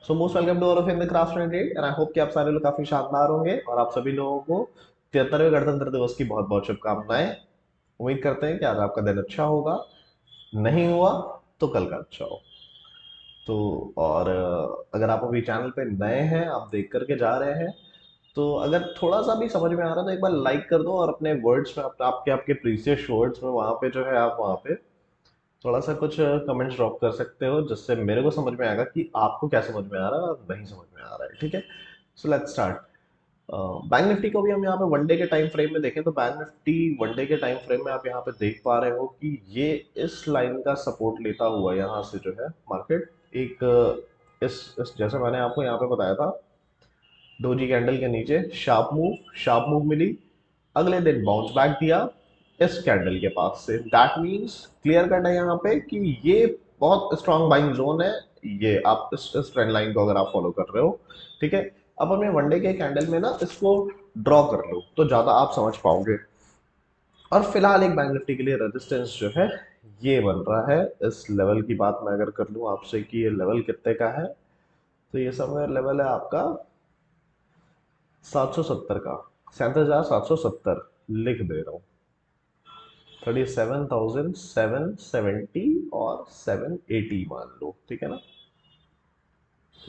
So most welcome to all of in the craft and trade and I hope कि आप सारे लोग काफी शानदार होंगे और आप सभी लोगों को 73वें गणतंत्र दिवस की बहुत बहुत शुभकामनाएं। उम्मीद करते हैं कि आज आपका दिन अच्छा होगा। नहीं हुआ तो कल का अच्छा हो। तो और अगर आप अभी चैनल पे नए हैं, आप देख करके जा रहे हैं, तो अगर थोड़ा सा भी समझ में आ रहा है तो एक बार लाइक कर दो और अपने वर्ड्स में आपके आपके प्रीसियस वर्ड्स में वहां पे जो है आप वहां पे थोड़ा सा कुछ कमेंट्स ड्रॉप कर सकते हो, जिससे मेरे को समझ में आएगा कि आपको क्या समझ में आ रहा है और नहीं समझ में आ रहा है। ठीक है, so let's start. Bank Nifty को भी हम यहाँ पे वनडे के टाइम फ्रेम में देखें तो बैंक निफ्टी वनडे के टाइम फ्रेम में आप यहाँ पे देख पा रहे हो कि ये इस लाइन का सपोर्ट लेता हुआ यहाँ से जो है मार्केट एक इस जैसे मैंने आपको यहाँ पे बताया था, डोजी कैंडल के नीचे शार्प मूव मिली, अगले दिन बाउंस बैक दिया इस कैंडल के पास से। दैट मींस क्लियर कट है यहाँ पे कि ये बहुत स्ट्रांग बाइंग जोन है। ये आप इस ट्रेंड लाइन को अगर आप फॉलो कर रहे हो, ठीक है। अब हमें वनडे के कैंडल में ना इसको ड्रॉ कर लो तो ज्यादा आप समझ पाओगे। और फिलहाल एक बैंक निफ्टी के लिए रेजिस्टेंस जो है ये बन रहा है। इस लेवल की बात मैं अगर कर लूँ आपसे कि ये लेवल कितने का है, तो ये समय लेवल है आपका 770 का। 7,770 लिख दे रहा हूँ। 37,770 और 780 मान लो, ठीक है ना।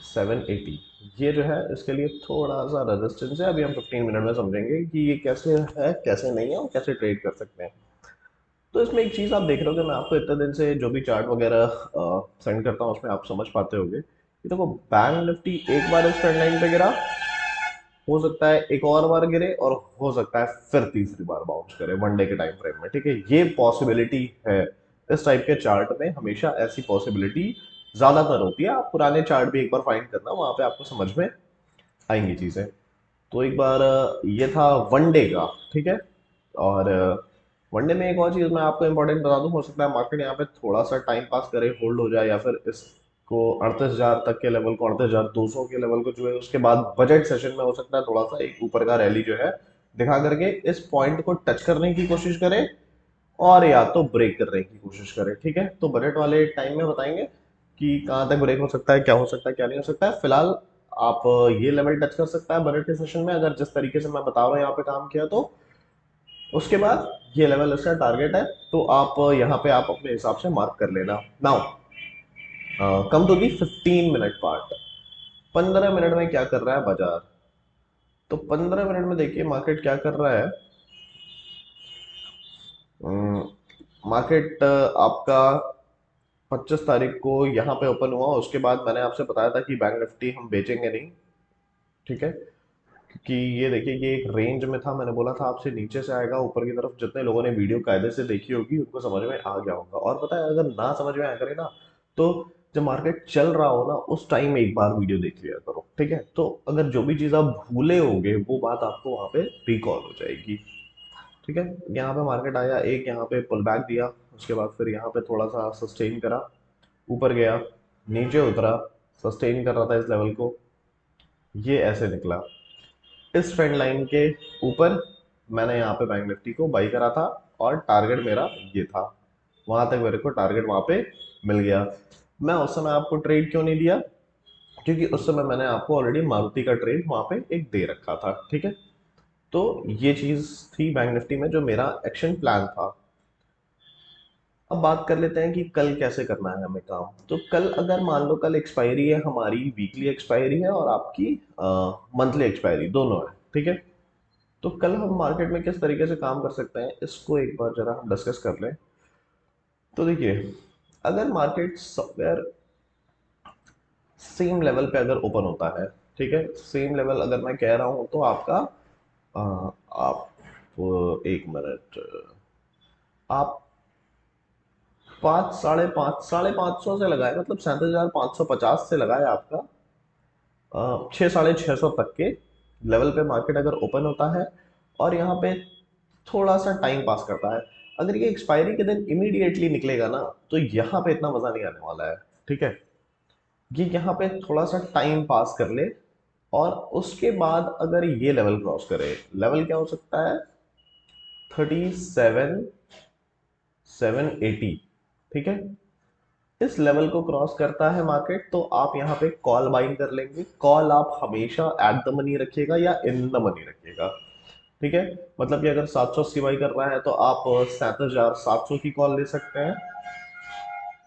780 ये जो है इसके लिए थोड़ा सा रेजिस्टेंस है। अभी हम 15 मिनट में समझेंगे कि ये कैसे है कैसे नहीं है और कैसे ट्रेड कर सकते हैं। तो इसमें एक चीज आप देख रहे हो कि मैं आपको इतने दिन से जो भी चार्ट वगैरह सेंड करता हूँ उसमें आप समझ पाते होगे कि देखो बैंक निफ्टी एक बार इस ट्रेंड लाइन पे गिरा, हो सकता है एक और बार गिरे और हो सकता है फिर तीसरी बार बाउंस करे वनडे के टाइम फ्रेम में। ठीक है, ये पॉसिबिलिटी है। इस टाइप के चार्ट में हमेशा ऐसी पॉसिबिलिटी ज्यादातर होती है। आप पुराने चार्ट भी एक बार फाइंड करना, वहां पे आपको समझ में आएंगी चीजें। तो एक बार ये था वनडे का, ठीक है। और वनडे में एक और चीज मैं आपको इंपॉर्टेंट बता दूं, हो सकता है मार्केट यहाँ पे थोड़ा सा टाइम पास करे, होल्ड हो जाए, या फिर इसको 38,000 तक के लेवल को, 38,200 के लेवल को जो है उसके बाद बजट सेशन में हो सकता है थोड़ा सा एक ऊपर का रैली जो है दिखा करके इस पॉइंट को टच करने की कोशिश करे और या तो ब्रेक करने की कोशिश करे। ठीक है, तो बजट वाले टाइम में बताएंगे कि कहाँ तक ब्रेक हो सकता है, क्या हो सकता है, क्या नहीं हो सकता है। फिलहाल आप ये लेवल टच कर सकता है बजट के सेशन में अगर जिस तरीके से मैं बता रहा हूँ यहाँ पे काम किया तो। उसके बाद ये लेवल इसका टारगेट है, तो आप यहाँ पे आप अपने हिसाब से मार्क कर लेना। Now come to the 15 minute part. 15 minute में क्या कर रहा है बाजार, तो 15 मिनट में देखिए मार्केट क्या कर रहा है। मार्केट आपका 25 तारीख को यहाँ पे ओपन हुआ, उसके बाद मैंने आपसे बताया था कि बैंक निफ्टी हम बेचेंगे नहीं। ठीक है, क्योंकि ये देखिए ये एक रेंज में था, मैंने बोला था आपसे नीचे से आएगा ऊपर की तरफ। जितने लोगों ने वीडियो कायदे से देखी होगी उनको समझ में आ गया होगा। और पता है अगर ना समझ में आया करे ना, तो जब मार्केट चल रहा हो ना उस टाइम एक बार वीडियो देख लिया करो। ठीक है, तो अगर जो भी चीज़ आप भूले होगे वो बात आपको वहाँ पे रिकॉल हो जाएगी। ठीक है, यहाँ पे मार्केट आया, एक यहाँ पे पुल बैक दिया, उसके बाद फिर यहाँ पे थोड़ा सा सस्टेन करा, ऊपर गया, नीचे उतरा, सस्टेन कर रहा था इस लेवल को, ये ऐसे निकला इस ट्रेंड लाइन के ऊपर। मैंने यहाँ पे बैंक निफ्टी को बाई करा था और टारगेट मेरा ये था। वहां तक मेरे को टारगेट वहां पे मिल गया। मैं उस समय आपको ट्रेड क्यों नहीं दिया, क्योंकि उस समय मैंने आपको ऑलरेडी मारुति का ट्रेड वहां पे एक दे रखा था। ठीक है, तो ये चीज थी बैंक निफ्टी में जो मेरा एक्शन प्लान था। अब बात कर लेते हैं कि कल कैसे करना है हमें काम। तो कल अगर मान लो कल एक्सपायरी है, हमारी वीकली एक्सपायरी है और आपकी मंथली एक्सपायरी दोनों है। ठीक है, तो कल हम मार्केट में किस तरीके से काम कर सकते हैं इसको एक बार जरा हम डिस्कस कर लें। तो देखिए, अगर मार्केट समवेयर सेम लेवल पे अगर ओपन होता है, ठीक है, सेम लेवल अगर मैं कह रहा हूं तो आपका आप एक मिनट, आप 5, 550, 550 से लगाए, मतलब 37,550 से लगाए आपका 6, 650 तक के लेवल पे मार्केट अगर ओपन होता है और यहाँ पे थोड़ा सा टाइम पास करता है। अगर ये एक्सपायरी के दिन इमीडिएटली निकलेगा ना, तो यहाँ पे इतना मजा नहीं आने वाला है। ठीक है, ये यहाँ पे थोड़ा सा टाइम पास कर ले और उसके बाद अगर ये लेवल क्रॉस करे, लेवल क्या हो सकता है, 37,780। ठीक है, इस लेवल को क्रॉस करता है मार्केट तो आप यहाँ पे कॉल बाइंग कर लेंगे। कॉल आप हमेशा एट द मनी रखिएगा या इन द मनी रखिएगा, ठीक है। मतलब कि अगर 780 बाई कर रहा है तो आप 7,700 की कॉल ले सकते हैं,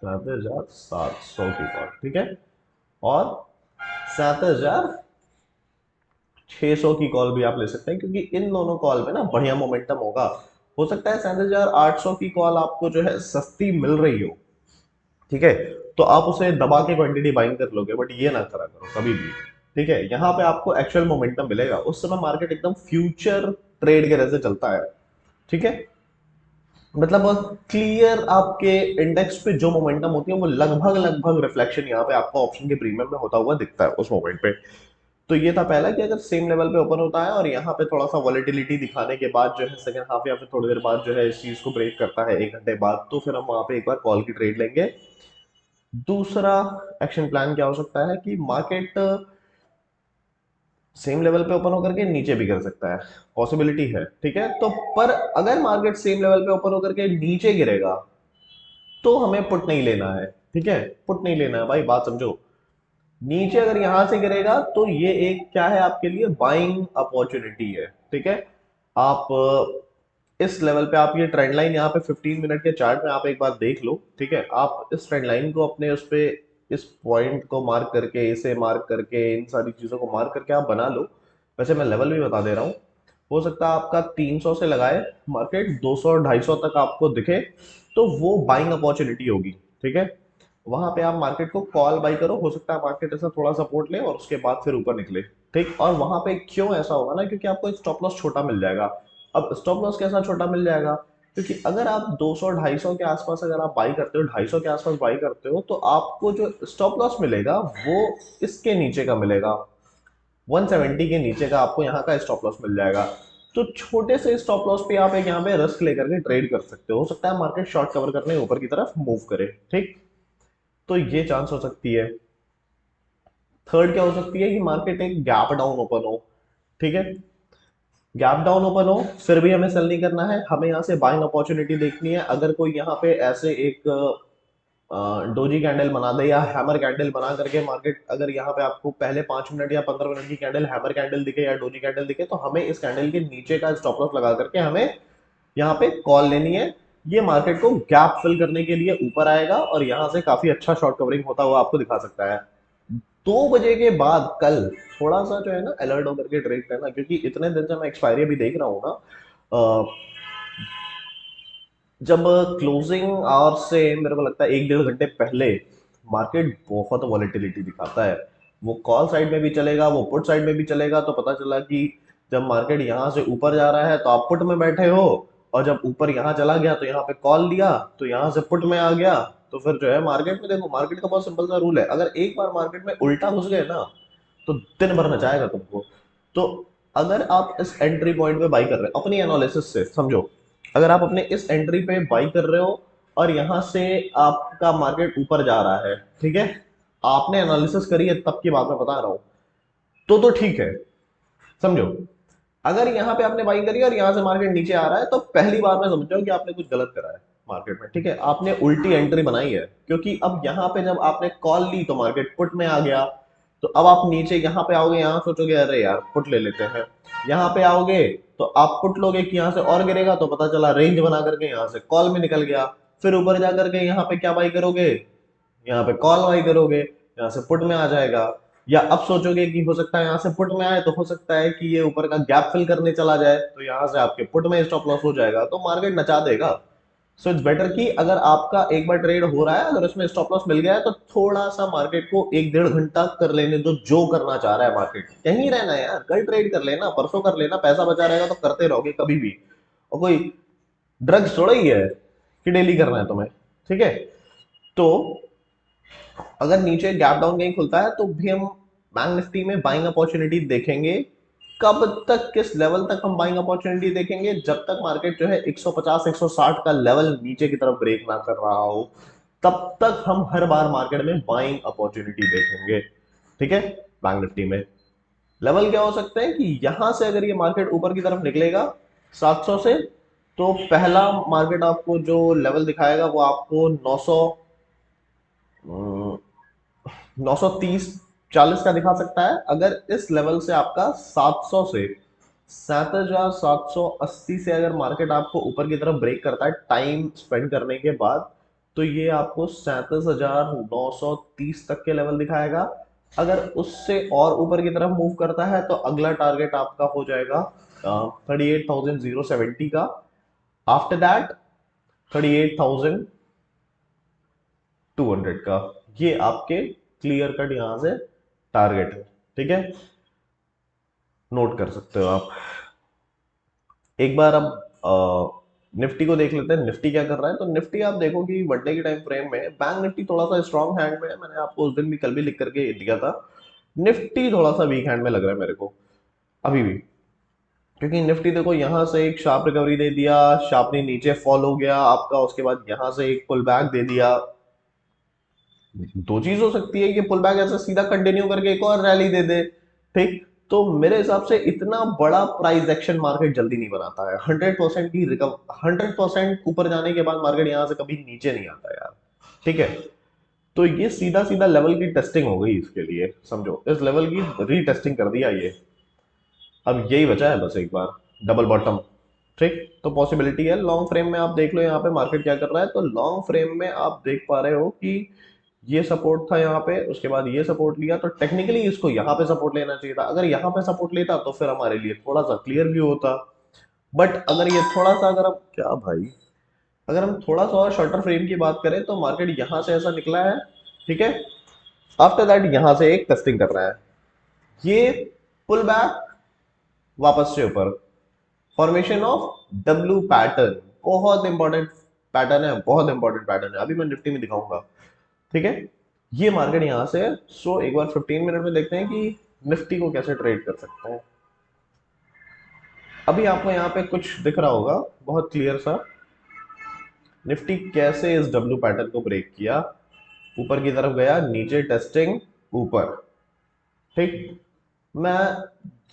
7,700 की कॉल, ठीक है। और 7,600 की कॉल भी आप ले सकते हैं, क्योंकि इन दोनों कॉल में ना बढ़िया मोमेंटम होगा। हो सकता है 7,800 की कॉल आपको जो है सस्ती मिल रही हो, ठीक है, तो आप उसे दबा के क्वांटिटी बाइंग कर लोगे, बट ये ना करा करो कभी भी, ठीक है। यहाँ पे आपको एक्चुअल मोमेंटम मिलेगा, उस समय मार्केट एकदम फ्यूचर ट्रेड के जैसे चलता है, ठीक है। मतलब क्लियर आपके इंडेक्स पे जो मोमेंटम होती है वो लगभग लगभग रिफ्लेक्शन यहाँ पे आपको ऑप्शन के प्रीमियम में होता हुआ दिखता है उस मोमेंट पे। तो ये था पहला कि अगर सेम लेवल पे ओपन होता है और यहाँ पे थोड़ा सा वॉलेटिलिटी दिखाने के बाद जो है सेकंड हाफ या फिर थोड़ी देर बाद जो है इस चीज को ब्रेक करता है 1 घंटे बाद, तो फिर हम वहां पे एक बार कॉल की ट्रेड लेंगे। दूसरा एक्शन प्लान क्या हो सकता है कि मार्केट सेम लेवल पे ओपन होकर के नीचे भी कर सकता है, पॉसिबिलिटी है, ठीक है। तो पर अगर मार्केट सेम लेवल पे ओपन होकर के नीचे गिरेगा तो हमें पुट नहीं लेना है, ठीक है। पुट नहीं लेना है भाई, बात समझो। नीचे अगर यहां से गिरेगा तो ये एक क्या है आपके लिए, बाइंग अपॉर्चुनिटी है, ठीक है। आप इस लेवल पे आप ये ट्रेंड लाइन यहाँ पे 15 मिनट के चार्ट में आप एक बार देख लो, ठीक है। आप इस ट्रेंड लाइन को अपने उस पे इस पॉइंट को मार्क करके, इसे मार्क करके, इन सारी चीजों को मार्क करके आप बना लो। वैसे मैं लेवल भी बता दे रहा हूँ, हो सकता है आपका 300 से लगाए मार्केट 200 250 तक आपको दिखे, तो वो बाइंग अपॉर्चुनिटी होगी, ठीक है। वहां पे आप मार्केट को कॉल बाई करो, हो सकता है मार्केट ऐसा थोड़ा सपोर्ट ले और उसके बाद फिर ऊपर निकले, ठीक। और वहां पे क्यों ऐसा होगा ना, क्योंकि आपको स्टॉप लॉस छोटा मिल जाएगा। अब स्टॉप लॉस कैसा छोटा मिल जाएगा, क्योंकि अगर आप 200 250 के आसपास अगर आप बाई करते हो, 250 के आसपास बाई करते हो, तो आपको जो स्टॉप लॉस मिलेगा वो इसके नीचे का मिलेगा, 170 के नीचे का आपको यहाँ का स्टॉप लॉस मिल जाएगा। तो छोटे से स्टॉप लॉस पे आप एक यहाँ पे रिस्क लेकर के ट्रेड कर सकते हो सकता है मार्केट शॉर्ट कवर करने ऊपर की तरफ मूव करे, ठीक। तो ये चांस हो सकती है। थर्ड क्या हो सकती है कि मार्केट एक गैप डाउन ओपन हो, ठीक है। गैप डाउन ओपन हो फिर भी हमें सेल नहीं करना है, हमें यहाँ से बाइंग अपॉर्चुनिटी देखनी है। अगर कोई यहाँ पे ऐसे एक डोजी कैंडल बना दे या हैमर कैंडल बना करके मार्केट, अगर यहाँ पे आपको पहले 5 मिनट या 15 मिनट की कैंडल हैमर कैंडल दिखे या डोजी कैंडल दिखे, तो हमें इस कैंडल के नीचे का स्टॉप लॉस लगा करके हमें यहाँ पे कॉल लेनी है। ये मार्केट को गैप फिल करने के लिए ऊपर आएगा और यहाँ से काफी अच्छा शॉर्ट कवरिंग होता हुआ आपको दिखा सकता है। 2 बजे के बाद कल थोड़ा सा जो है ना अलर्ट होकर के ट्रेड करना, क्योंकि इतने दिन से मैं एक्सपायरी भी देख रहा हूँ ना, जब क्लोजिंग आवर से मेरे को लगता है 1 1.5 घंटे पहले मार्केट बहुत वॉलेटिलिटी दिखाता है। वो कॉल साइड में भी चलेगा, वो पुट साइड में भी चलेगा। तो पता चला कि जब मार्केट यहाँ से ऊपर जा रहा है तो आप पुट में बैठे हो, और जब ऊपर यहाँ चला गया तो यहाँ पे कॉल लिया, तो यहाँ से पुट में आ गया। तो फिर जो है मार्केट में देखो, मार्केट का बहुत सिंपल सा रूल है, अगर एक बार मार्केट में उल्टा घुस गए ना तो दिन भर नचाएगा तुमको। तो अगर आप इस एंट्री पॉइंट पे बाई कर रहे हो, अपनी एनालिसिस से समझो, अगर आप अपने इस एंट्री पे बाई कर रहे हो और यहां से आपका मार्केट ऊपर जा रहा है, ठीक है, आपने एनालिसिस करी है तब की बात मैं बता रहा हूं, तो ठीक है, समझो। अगर यहाँ पे आपने बाइंग करी और यहाँ से मार्केट नीचे आ रहा है, तो पहली बार में समझ जाओ कि आपने कुछ गलत करा है मार्केट में, ठीक है। आपने उल्टी एंट्री बनाई है, क्योंकि अब यहाँ पे जब आपने कॉल ली तो मार्केट पुट में आ गया। तो अब आप नीचे यहाँ पे आओगे, यहाँ सोचोगे अरे यार पुट ले लेते हैं, यहाँ पे आओगे तो आप पुट लोगे कि यहाँ से और गिरेगा, तो पता चला रेंज बना करके यहाँ से कॉल में निकल गया। फिर ऊपर जा करके यहाँ पे क्या बाई करोगे, यहाँ पे कॉल बाई करोगे, यहाँ से पुट में आ जाएगा। या अब सोचोगे कि हो सकता है यहाँ से पुट में आए, तो हो सकता है कि ये ऊपर का गैप फिल करने चला जाए, तो यहाँ से आपके पुट में स्टॉप लॉस हो जाएगा, तो मार्केट नचा देगा। सो इट्स बेटर कि अगर आपका एक बार ट्रेड हो रहा है, अगर उसमें स्टॉप लॉस मिल गया है, तो थोड़ा सा मार्केट को 1 1.5 घंटा कर लेने दो, जो करना चाह रहा है मार्केट। यहीं रहना है यार, कल ट्रेड कर लेना, परसों कर लेना, पैसा बचा रहेगा तो करते रहोगे कभी भी। और कोई ड्रग्स थोड़ा ही है कि डेली करना है तुम्हें, ठीक है। तो अगर नीचे गैप डाउन कहीं खुलता है तो भी हम बैंक निफ्टी में बाइंग अपॉर्चुनिटी देखेंगे। कब तक, किस लेवल तक हम बाइंग अपॉर्चुनिटी देखेंगे, जब तक मार्केट जो है 150 160 का लेवल नीचे की तरफ ब्रेक ना कर रहा हो, तब तक हम हर बार मार्केट में बाइंग अपॉर्चुनिटी देखेंगे, ठीक है। बैंक निफ्टी में लेवल क्या हो सकते हैं कि यहां से अगर ये मार्केट ऊपर की तरफ निकलेगा 700 से, तो पहला मार्केट आपको जो लेवल दिखाएगा वो आपको 900 930 40 का दिखा सकता है। अगर इस लेवल से आपका 700 से 7,780 से अगर मार्केट आपको ऊपर की तरफ ब्रेक करता है टाइम स्पेंड करने के बाद, तो ये आपको 37,930 तक के लेवल दिखाएगा। अगर उससे और ऊपर की तरफ मूव करता है तो अगला टारगेट आपका हो जाएगा 38,070 का। आफ्टर दैट 38,200 का। ये आपके क्लियर कट यहां से टारगेट है। ठीक है, नोट कर सकते हो आप। एक बार अब निफ्टी को देख लेते हैं, निफ्टी क्या कर रहा है। तो निफ्टी आप देखो कि वनडे के टाइम फ्रेम में बैंक निफ्टी थोड़ा सा स्ट्रांग हैंड में है। मैंने आपको उस दिन भी कल भी लिख करके दिया था, निफ्टी थोड़ा सा वीक हैंड में लग रहा है मेरे को अभी भी। क्योंकि निफ्टी देखो यहां से एक शार्प रिकवरी दे दिया, शार्पली नीचे फॉल हो गया आपका, उसके बाद यहां से एक पुल बैक दे दिया। दो चीज हो सकती है कि पुल बैक ऐसा सीधा कंटिन्यू करके एक और रैली दे दे। ठीक, तो मेरे हिसाब से इतना बड़ा प्राइस एक्शन मार्केट जल्दी नहीं बनाता है। 100% की रिकव 100% ऊपर जाने के बाद मार्केट यहां से कभी नीचे नहीं आता यार। ठीक है, तो ये सीधा सीधा लेवल की टेस्टिंग हो गई इसके लिए, समझो इस लेवल की रीटेस्टिंग कर दिया ये। अब यही बचा है बस एक बार डबल बॉटम। ठीक, तो पॉसिबिलिटी है लॉन्ग फ्रेम में। आप देख लो यहाँ पे मार्केट क्या कर रहा है। तो लॉन्ग फ्रेम में आप देख पा रहे हो कि ये सपोर्ट था यहाँ पे, उसके बाद ये सपोर्ट लिया, तो टेक्निकली इसको यहाँ पे सपोर्ट लेना चाहिए था। अगर यहाँ पे सपोर्ट लेता तो फिर हमारे लिए थोड़ा सा क्लियर व्यू होता। बट अगर ये थोड़ा सा, अगर हम क्या भाई, अगर हम थोड़ा सा और शॉर्टर फ्रेम की बात करें तो मार्केट यहाँ से ऐसा निकला है। ठीक है, आफ्टर दैट यहाँ से एक टेस्टिंग कर रहा है, ये पुल बैक वापस से ऊपर, फॉर्मेशन ऑफ डब्ल्यू पैटर्न। बहुत इंपॉर्टेंट पैटर्न है, बहुत इंपॉर्टेंट पैटर्न है, अभी मैं निफ्टी में दिखाऊंगा। ठीक है, ये मार्केट यहां से है। सो एक बार 15 मिनट में देखते हैं कि निफ्टी को कैसे ट्रेड कर सकते हैं। अभी आपको यहाँ पे कुछ दिख रहा होगा बहुत क्लियर सा, निफ्टी कैसे इस डब्ल्यू पैटर्न को ब्रेक किया, ऊपर की तरफ गया, नीचे टेस्टिंग, ऊपर। ठीक, मैं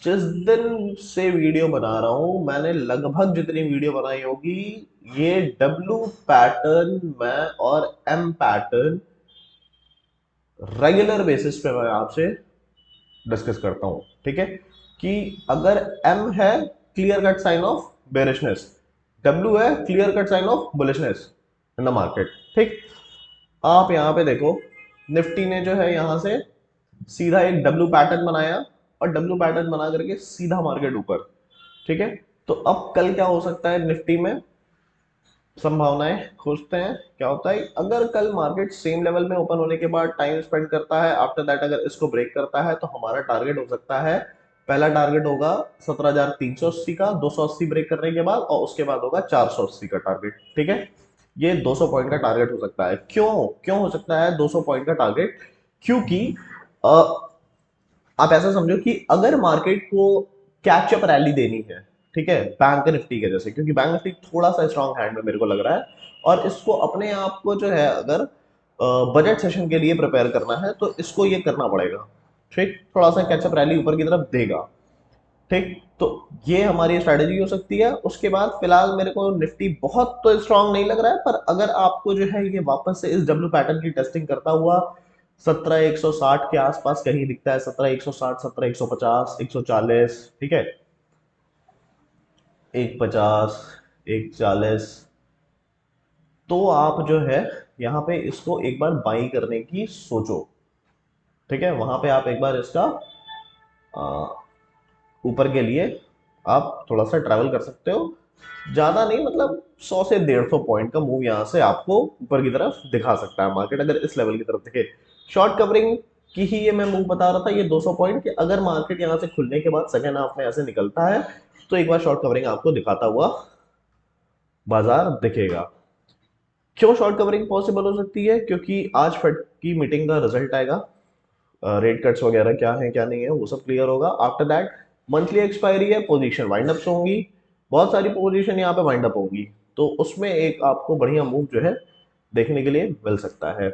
जिस दिन से वीडियो बना रहा हूं, मैंने लगभग जितनी वीडियो बनाई होगी, ये डब्ल्यू पैटर्न में और एम पैटर्न रेगुलर बेसिस पे मैं आपसे डिस्कस करता हूं। ठीक है, कि अगर एम है clear cut sign of bearishness, W है clear cut sign of bullishness in the market. ठीक, आप यहां पे देखो निफ्टी ने जो है यहां से सीधा एक डब्ल्यू पैटर्न बनाया, और डब्ल्यू पैटर्न बना करके सीधा मार्केट ऊपर। ठीक है, तो अब कल क्या हो सकता है निफ्टी में, संभावनाएं खोजते हैं क्या होता है। अगर कल मार्केट सेम लेवल में ओपन होने के बाद टाइम स्पेंड करता है, आफ्टर दैट अगर इसको ब्रेक करता है, तो हमारा टारगेट हो सकता है, पहला टारगेट होगा 17,380 का 280 ब्रेक करने के बाद, और उसके बाद होगा 480 का टारगेट। ठीक है, ये 200 पॉइंट का टारगेट हो सकता है। क्यों क्यों हो सकता है 200 पॉइंट का टारगेट? क्योंकि आप ऐसा समझो कि अगर मार्केट को कैचअप रैली देनी है, ठीक है, बैंक निफ्टी के जैसे, क्योंकि बैंक निफ्टी थोड़ा सा स्ट्रांग हैंड में मेरे को लग रहा है, और इसको अपने आप को जो है अगर बजट सेशन के लिए प्रिपेयर करना है तो इसको ये करना पड़ेगा। ठीक, थोड़ा सा कैचअप रैली ऊपर की तरफ देगा। ठीक, तो ये हमारी स्ट्रैटेजी हो सकती है। उसके बाद फिलहाल मेरे को निफ्टी बहुत तो स्ट्रांग नहीं लग रहा है, पर अगर आपको जो है ये वापस से इस डब्ल्यू पैटर्न की टेस्टिंग करता हुआ 17,160 के आसपास कहीं दिखता है, 17,160, 17,150, 140, ठीक है, 150, 140, तो आप जो है यहाँ पे इसको एक बार बाई करने की सोचो। ठीक है, वहां पे आप एक बार इसका ऊपर के लिए आप थोड़ा सा ट्रैवल कर सकते हो, ज्यादा नहीं, मतलब 100 से 150 पॉइंट का मूव यहाँ से आपको ऊपर की तरफ दिखा सकता है मार्केट, अगर इस लेवल की तरफ दिखे। शॉर्ट कवरिंग की ही ये मैं मूव बता रहा था, ये 200 पॉइंट कि अगर मार्केट यहाँ से खुलने के बाद सेकेंड हाफ में ऐसे निकलता है, तो एक बार शॉर्ट कवरिंग आपको दिखाता हुआ बाजार दिखेगा। क्यों शॉर्ट कवरिंग पॉसिबल हो सकती है? क्योंकि आज फेड की मीटिंग का रिजल्ट आएगा, रेट कट्स वगैरह क्या है क्या नहीं है वो सब क्लियर होगा। आफ्टर दैट मंथली एक्सपायरी है, पोजीशन वाइंड अप्स होंगी, बहुत सारी पोजीशन यहाँ पे वाइंड अप होंगी, तो उसमें एक आपको बढ़िया मूव जो है देखने के लिए मिल सकता है।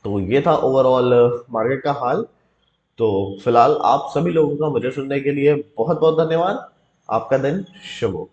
तो ये था ओवरऑल मार्केट का हाल। तो फिलहाल आप सभी लोगों का मुझे सुनने के लिए बहुत बहुत धन्यवाद। आपका दिन शुभ हो।